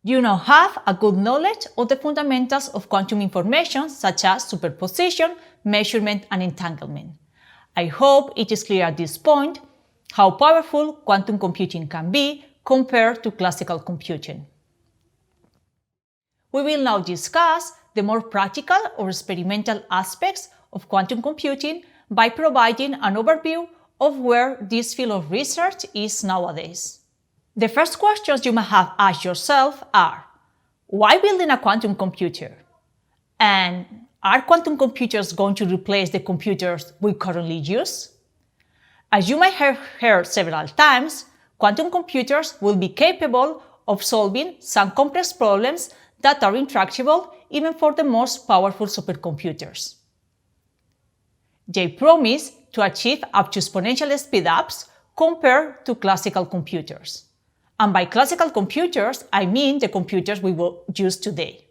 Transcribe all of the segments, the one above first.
You now have a good knowledge of the fundamentals of quantum information such as superposition, measurement, and entanglement. I hope it is clear at this point how powerful quantum computing can be compared to classical computing. We will now discuss the more practical or experimental aspects of quantum computing by providing an overview of where this field of research is nowadays. The first questions you may have asked yourself are: why building a quantum computer? And are quantum computers going to replace the computers we currently use? As you may have heard several times, quantum computers will be capable of solving some complex problems that are intractable even for the most powerful supercomputers. They promise to achieve up to exponential speedups compared to classical computers. And by classical computers, I mean the computers we will use today.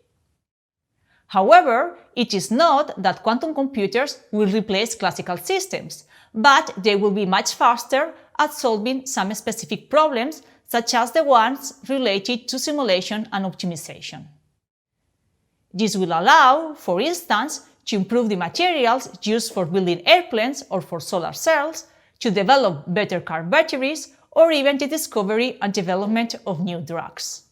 However, it is not that quantum computers will replace classical systems, but they will be much faster at solving some specific problems, such as the ones related to simulation and optimization. This will allow, for instance, to improve the materials used for building airplanes or for solar cells, to develop better car batteries, or even the discovery and development of new drugs.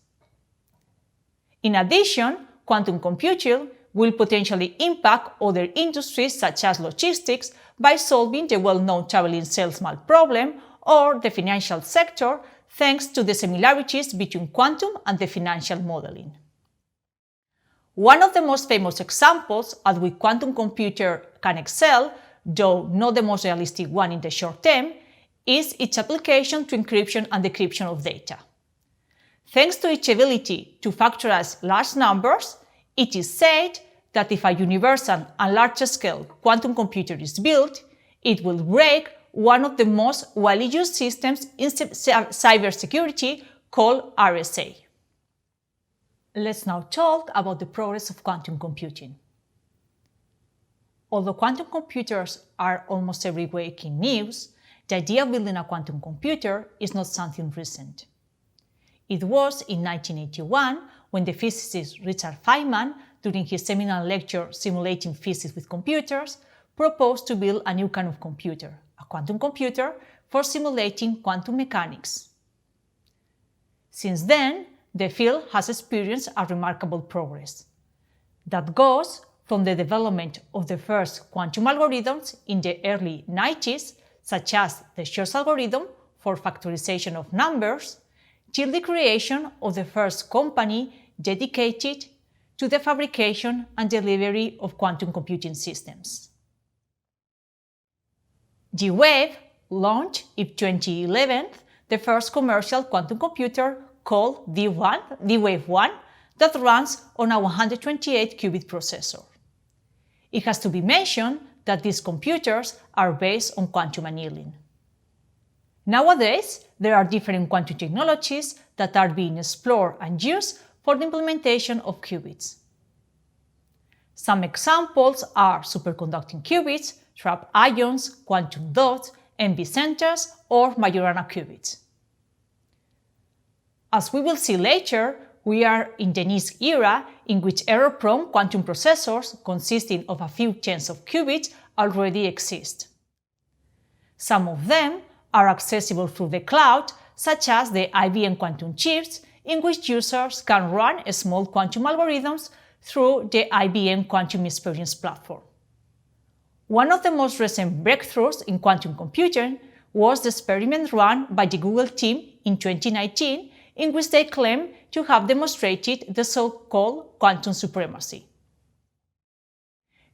In addition, quantum computing will potentially impact other industries such as logistics by solving the well-known traveling salesman problem or the financial sector thanks to the similarities between quantum and the financial modeling. One of the most famous examples at which quantum computer can excel, though not the most realistic one in the short term, is its application to encryption and decryption of data. Thanks to its ability to factorize large numbers, it is said that if a universal and large-scale quantum computer is built, it will break one of the most widely used systems in cybersecurity called RSA. Let's now talk about the progress of quantum computing. Although quantum computers are almost every week in news, the idea of building a quantum computer is not something recent. It was in 1981 when the physicist Richard Feynman, during his seminal lecture Simulating Physics with Computers, proposed to build a new kind of computer, a quantum computer, for simulating quantum mechanics. Since then, the field has experienced a remarkable progress. That goes from the development of the first quantum algorithms in the early 90s, such as the Shor's algorithm for factorization of numbers, till the creation of the first company dedicated to the fabrication and delivery of quantum computing systems. D-Wave launched in 2011 the first commercial quantum computer called D-Wave 1 that runs on a 128-qubit processor. It has to be mentioned that these computers are based on quantum annealing. Nowadays, there are different quantum technologies that are being explored and used for the implementation of qubits. Some examples are superconducting qubits, trapped ions, quantum dots, NV centers, or Majorana qubits. As we will see later, we are in the next era in which error-prone quantum processors consisting of a few tens of qubits already exist. Some of them are accessible through the cloud, such as the IBM quantum chips, in which users can run small quantum algorithms through the IBM Quantum Experience platform. One of the most recent breakthroughs in quantum computing was the experiment run by the Google team in 2019, in which they claim to have demonstrated the so-called quantum supremacy.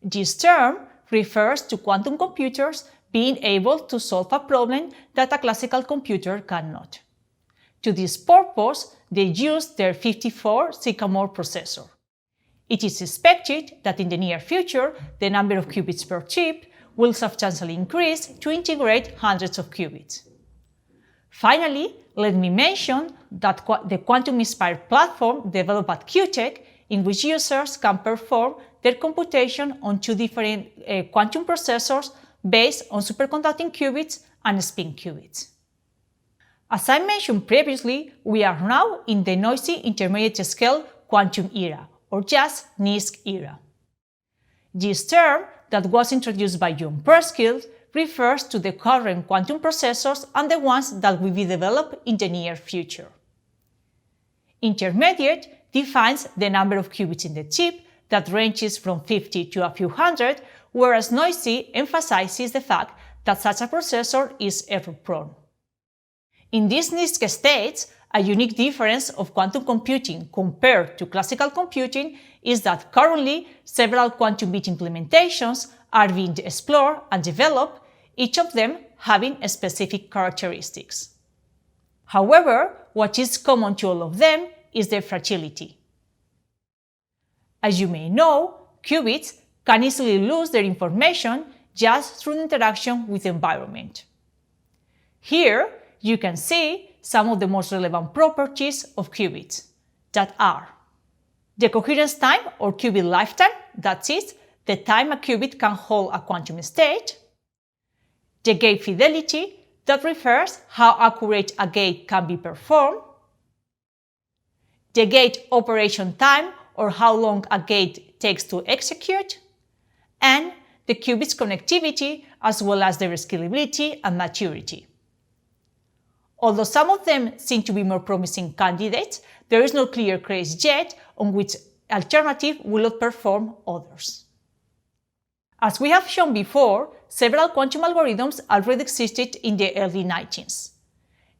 This term refers to quantum computers being able to solve a problem that a classical computer cannot. To this purpose, they used their 54 Sycamore processor. It is expected that in the near future, the number of qubits per chip will substantially increase to integrate hundreds of qubits. Finally, let me mention that the quantum-inspired platform developed at QTech, in which users can perform their computation on two different quantum processors based on superconducting qubits and spin qubits. As I mentioned previously, we are now in the noisy intermediate scale quantum era, or just NISQ era. This term, that was introduced by John Preskill, refers to the current quantum processors and the ones that will be developed in the near future. Intermediate defines the number of qubits in the chip that ranges from 50 to a few hundred, whereas noisy emphasizes the fact that such a processor is error-prone. In these NISQ states, a unique difference of quantum computing compared to classical computing is that currently several quantum bit implementations are being explored and developed, each of them having specific characteristics. However, what is common to all of them is their fragility. As you may know, qubits can easily lose their information just through interaction with the environment. Here, you can see some of the most relevant properties of qubits, that are the coherence time or qubit lifetime, that is, the time a qubit can hold a quantum state, the gate fidelity, that refers how accurate a gate can be performed, the gate operation time, or how long a gate takes to execute, and the qubit's connectivity, as well as their scalability and maturity. Although some of them seem to be more promising candidates, there is no clear case yet on which alternative will outperform others. As we have shown before, several quantum algorithms already existed in the early 1990s.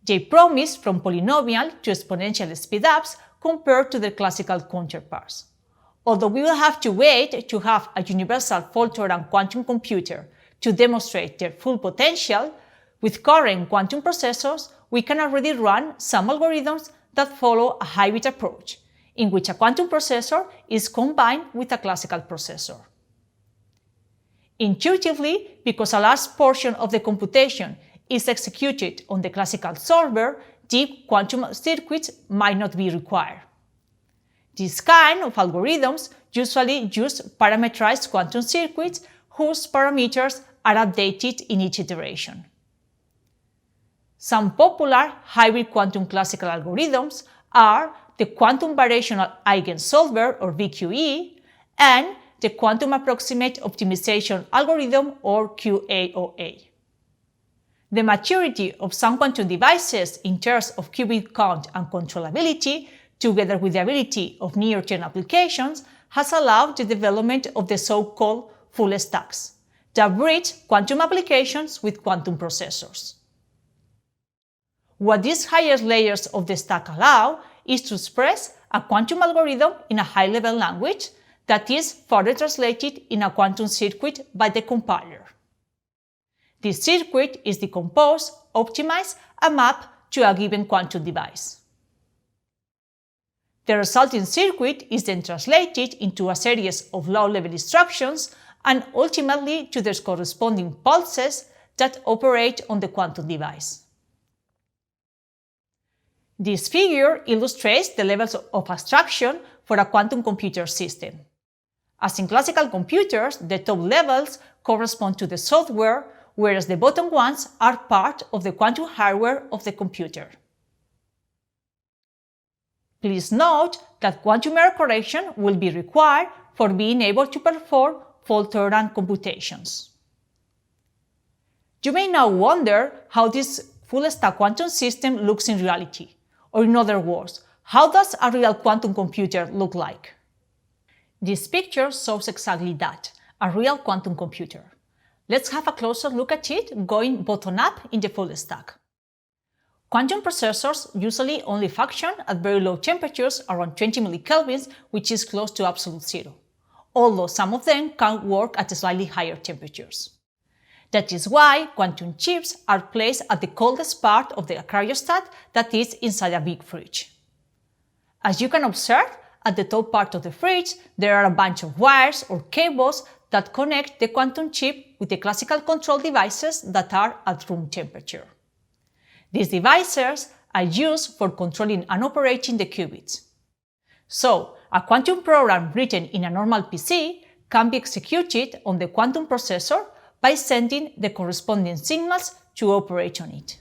They promised from polynomial to exponential speedups compared to their classical counterparts. Although we will have to wait to have a universal fault-tolerant quantum computer to demonstrate their full potential, with current quantum processors, we can already run some algorithms that follow a hybrid approach, in which a quantum processor is combined with a classical processor. Intuitively, because a large portion of the computation is executed on the classical solver, deep quantum circuits might not be required. This kind of algorithms usually use parametrized quantum circuits whose parameters are updated in each iteration. Some popular hybrid quantum classical algorithms are the quantum variational eigensolver, or VQE, and the quantum approximate optimization algorithm, or QAOA. The maturity of some quantum devices in terms of qubit count and controllability, together with the ability of near-term applications, has allowed the development of the so-called full stacks that bridge quantum applications with quantum processors. What these higher layers of the stack allow is to express a quantum algorithm in a high-level language that is further translated in a quantum circuit by the compiler. This circuit is decomposed, optimized, and mapped to a given quantum device. The resulting circuit is then translated into a series of low-level instructions and ultimately to their corresponding pulses that operate on the quantum device. This figure illustrates the levels of abstraction for a quantum computer system. As in classical computers, the top levels correspond to the software, whereas the bottom ones are part of the quantum hardware of the computer. Please note that quantum error correction will be required for being able to perform fault-tolerant computations. You may now wonder how this full-stack quantum system looks in reality, or in other words, how does a real quantum computer look like? This picture shows exactly that, a real quantum computer. Let's have a closer look at it going bottom-up in the full stack. Quantum processors usually only function at very low temperatures, around 20 millikelvins, which is close to absolute zero, although some of them can work at slightly higher temperatures. That is why quantum chips are placed at the coldest part of the cryostat, that is inside a big fridge. As you can observe, at the top part of the fridge, there are a bunch of wires or cables that connect the quantum chip with the classical control devices that are at room temperature. These devices are used for controlling and operating the qubits. So, a quantum program written in a normal PC can be executed on the quantum processor by sending the corresponding signals to operate on it.